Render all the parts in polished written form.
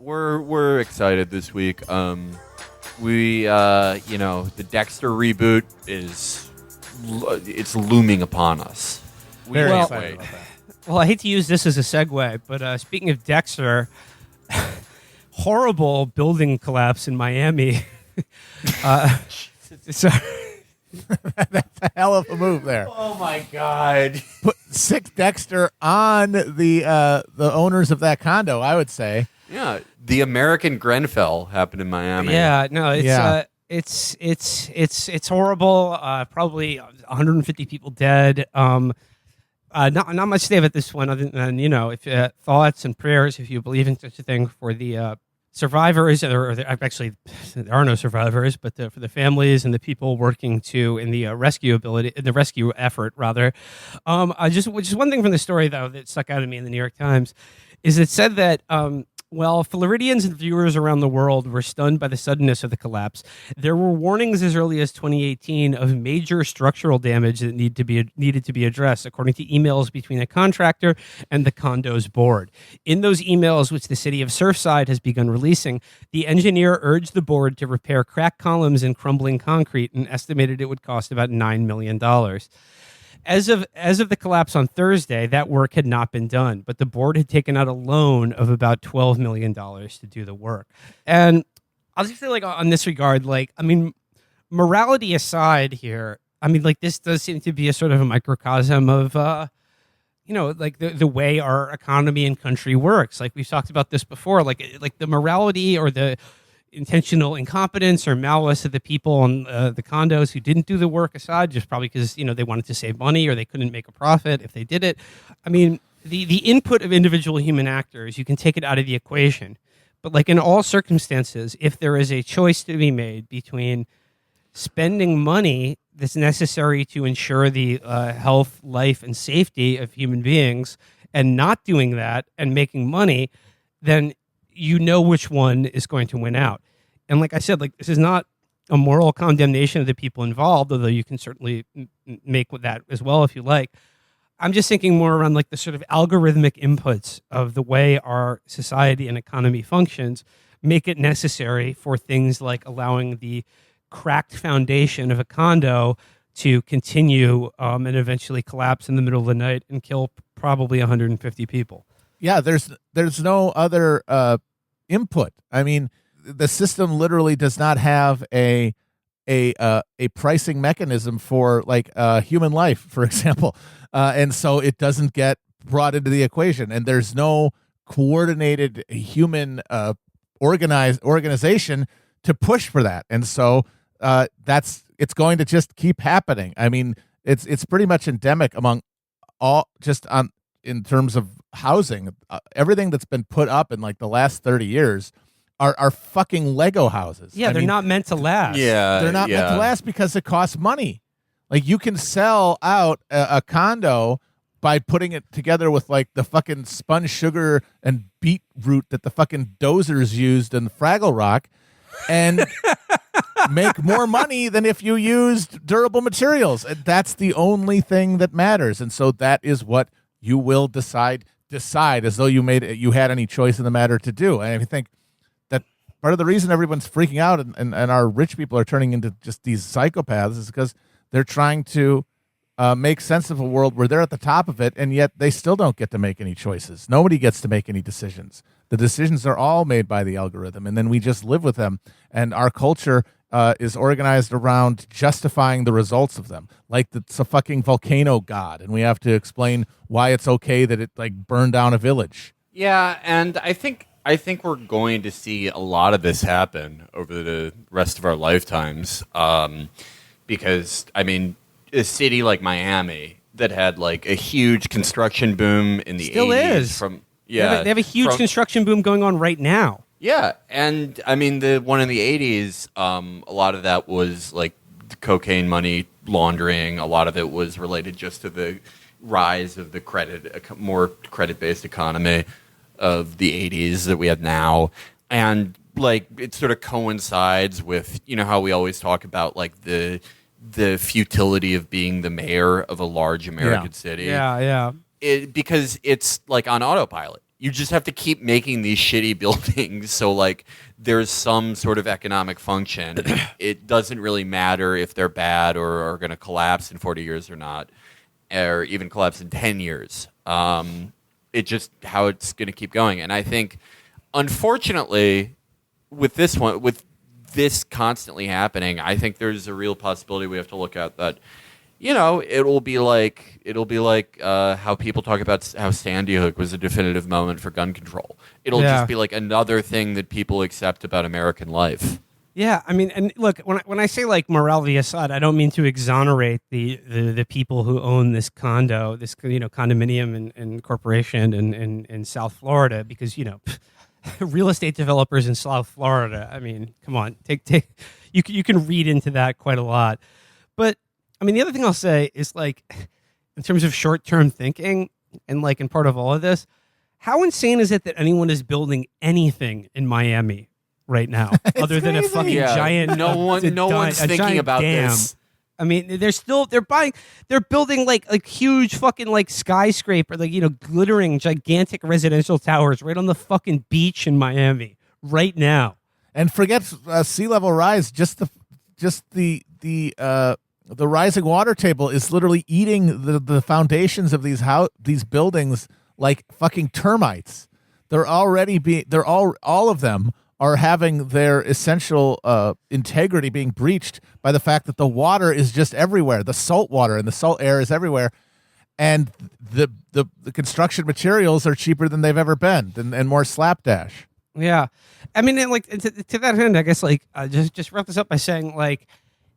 we're excited this week. The Dexter reboot it's looming upon us. Very Well- excited about that. Well, I hate to use this as a segue, but speaking of Dexter, horrible building collapse in Miami. Sorry. That's a hell of a move there. Oh my God! Put sick Dexter on the owners of that condo, I would say. Yeah, the American Grenfell happened in Miami. Yeah, no, it's Yeah. it's horrible. Probably 150 people dead. Not much to say about this one, other than if thoughts and prayers, if you believe in such a thing, for the survivors, actually there are no survivors, but for the families and the people working in the rescue effort rather. Just one thing from the story though that stuck out at me in the New York Times is it said that Floridians and viewers around the world were stunned by the suddenness of the collapse. There were warnings as early as 2018 of major structural damage that needed to be addressed, according to emails between a contractor and the condo's board. In those emails, which the city of Surfside has begun releasing, the engineer urged the board to repair cracked columns and crumbling concrete and estimated it would cost about $9 million. As of the collapse on Thursday, that work had not been done, but the board had taken out a loan of about $12 million to do the work. And I'll just say, on this regard, morality aside here, this does seem to be a sort of a microcosm of, the way our economy and country works. Like we've talked about this before, like the morality or the intentional incompetence or malice of the people on the condos who didn't do the work aside, just probably because they wanted to save money or they couldn't make a profit if they did it. The input of individual human actors, you can take it out of the equation, but in all circumstances, if there is a choice to be made between spending money that's necessary to ensure the health, life, and safety of human beings and not doing that and making money, then which one is going to win out. And like I said, this is not a moral condemnation of the people involved, although you can certainly make with that as well if you like. I'm just thinking more around the sort of algorithmic inputs of the way our society and economy functions make it necessary for things like allowing the cracked foundation of a condo to continue and eventually collapse in the middle of the night and kill probably 150 people. Yeah, there's no other input. The system literally does not have a pricing mechanism for human life, for example, and so it doesn't get brought into the equation. And there's no coordinated human organization to push for that. And so it's going to just keep happening. It's pretty much endemic among all in terms of housing. Everything that's been put up in the last 30 years are fucking Lego houses. Yeah, they're not meant to last. Yeah, they're not meant to last because it costs money. You can sell out a condo by putting it together with the fucking spun sugar and beetroot that the fucking dozers used in Fraggle Rock, and make more money than if you used durable materials. And that's the only thing that matters. And so that is what you will decide as though you had any choice in the matter to do. And I think that part of the reason everyone's freaking out and our rich people are turning into just these psychopaths is because they're trying to make sense of a world where they're at the top of it, and yet they still don't get to make any choices. Nobody gets to make any decisions. The decisions are all made by the algorithm, and then we just live with them. And our culture is organized around justifying the results of them. It's a fucking volcano god, and we have to explain why it's okay that it burned down a village. Yeah, and I think we're going to see a lot of this happen over the rest of our lifetimes. Because a city like Miami that had a huge construction boom in the Still 80s is. They have a huge construction boom going on right now. Yeah, and the one in the 80s, a lot of that was cocaine money laundering. A lot of it was related just to the rise of the more credit-based economy of the 80s that we have now. And it sort of coincides with, how we always talk about the futility of being the mayor of a large American city. Yeah. Because it's on autopilot. you just have to keep making these shitty buildings so like there's some sort of economic function. It doesn't really matter if they're bad or are going to collapse in 40 years or not, or even collapse in 10 years. It just how it's going to keep going. And I think, unfortunately, with this constantly happening, I think there's a real possibility we have to look at that. It'll be like how people talk about how Sandy Hook was a definitive moment for gun control. It'll just be like another thing that people accept about American life. Yeah, I mean, and look, when I say like morality aside, I don't mean to exonerate the people who own this condo, this condominium and corporation in South Florida, because real estate developers in South Florida. I mean, come on, you can read into that quite a lot, but. I mean, the other thing I'll say is, like, in terms of short-term thinking and, like, in part of all of this, how insane is it that anyone is building anything in Miami right now other than a fucking giant no one's thinking about dam. this. I mean, they're building like huge fucking like skyscraper, like, glittering gigantic residential towers right on the fucking beach in Miami right now. And forget sea level rise, just the rising water table is literally eating the foundations of these buildings like fucking termites. They're all of them are having their essential integrity being breached by the fact that the water is just everywhere. The salt water and the salt air is everywhere, and the construction materials are cheaper than they've ever been, and more slapdash. Yeah, I mean, and like to that end, I guess like just wrap this up by saying like.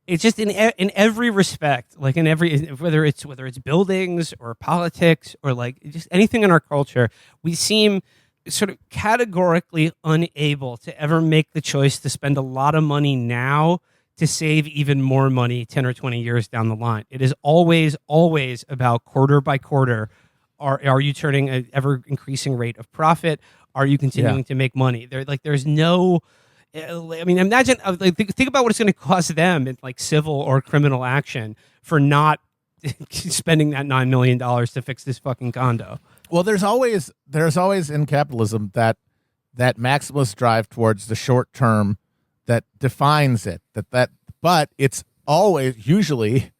It's just in every respect, like whether it's buildings or politics or like just anything in our culture, we seem sort of categorically unable to ever make the choice to spend a lot of money now to save even more money 10 or 20 years down the line. It is always about quarter by quarter. Are you turning an ever increasing rate of profit? Are you continuing to make money? There's no. I mean, imagine, think about what it's going to cost them in like civil or criminal action for not spending that $9 million to fix this fucking condo. Well, there's always in capitalism that maximalist drive towards the short term that defines it. But it's always usually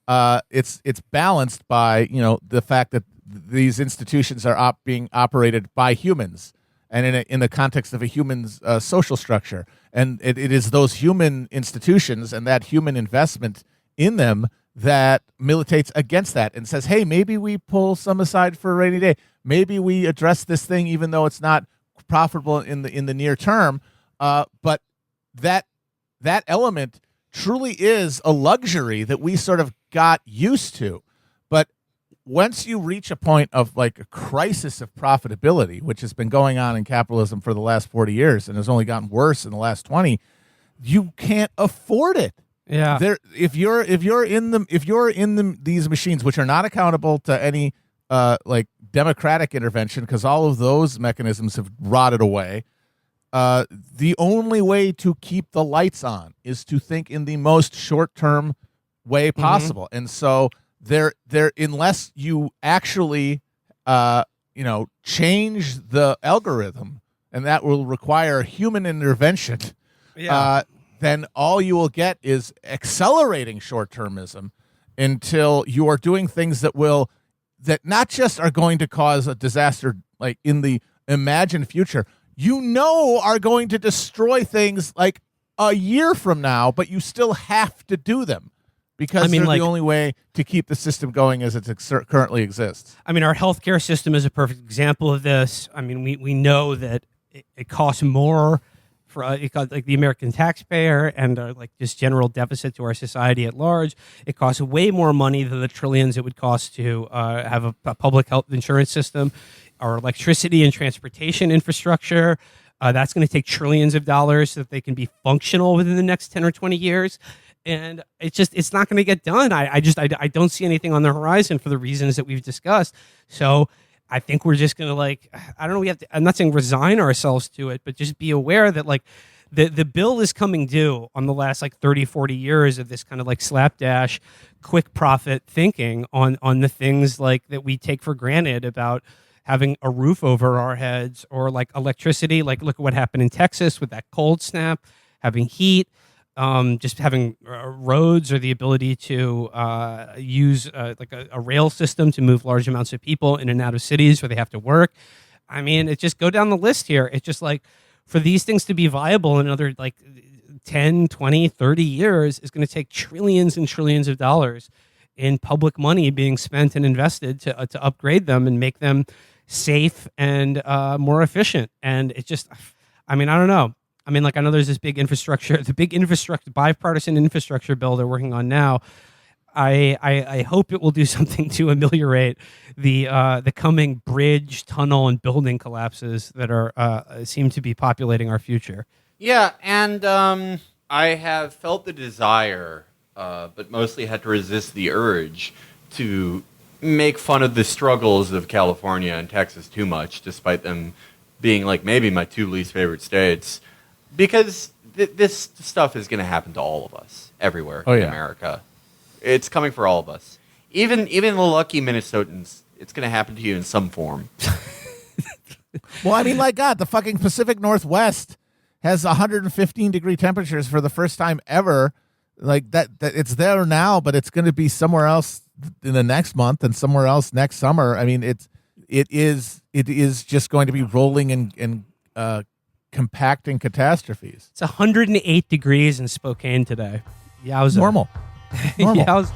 it's balanced by the fact that these institutions are being operated by humans. And in the context of a human's social structure. And it is those human institutions and that human investment in them that militates against that and says, hey, maybe we pull some aside for a rainy day. Maybe we address this thing even though it's not profitable in the near term. But that element truly is a luxury that we sort of got used to. But once you reach a point of like a crisis of profitability, which has been going on in capitalism for the last 40 years and has only gotten worse in the last 20, you can't afford it. Yeah. If you're in these machines, which are not accountable to any like democratic intervention, because all of those mechanisms have rotted away. The only way to keep the lights on is to think in the most short-term way possible, and so. There, unless you actually, change the algorithm, and that will require human intervention. Then all you will get is accelerating short-termism until you are doing things that not just are going to cause a disaster, like in the imagined future, are going to destroy things like a year from now, but you still have to do them. Because they're the only way to keep the system going as it currently exists. I mean, our healthcare system is a perfect example of this. I mean, we know that it costs more for like the American taxpayer and like just general deficit to our society at large. It costs way more money than the trillions it would cost to have a public health insurance system, our electricity and transportation infrastructure. That's going to take trillions of dollars so that they can be functional within the next 10 or 20 years. And it's not going to get done. I don't see anything on the horizon for the reasons that we've discussed. So I think we're just going to I don't know. I'm not saying resign ourselves to it, but just be aware that like the bill is coming due on the last like 30, 40 years of this kind of like slapdash, quick profit thinking on the things like that we take for granted about having a roof over our heads, or like electricity. Like, look at what happened in Texas with that cold snap, having heat, just having roads, or the ability to use like a rail system to move large amounts of people in and out of cities where they have to work. I mean, it just go down the list here. It's just like, for these things to be viable in another like 10, 20, 30 years is going to take trillions and trillions of dollars in public money being spent and invested to upgrade them and make them safe and more efficient. And it just, I mean, I don't know. I mean, like, I know there's this big infrastructure, bipartisan infrastructure bill they're working on now. I hope it will do something to ameliorate the coming bridge, tunnel, and building collapses that are seem to be populating our future. Yeah, and I have felt the desire, but mostly had to resist the urge to make fun of the struggles of California and Texas too much, despite them being like maybe my two least favorite states, because this stuff is going to happen to all of us everywhere in America. It's coming for all of us. Even the lucky Minnesotans, it's going to happen to you in some form. Well, I mean, like God, the fucking Pacific Northwest has 115-degree temperatures for the first time ever. Like that it's there now, but it's going to be somewhere else in the next month and somewhere else next summer. I mean, it is just going to be rolling and compacting catastrophes. It's 108 degrees in Spokane today. Yowza. Normal. Yowza.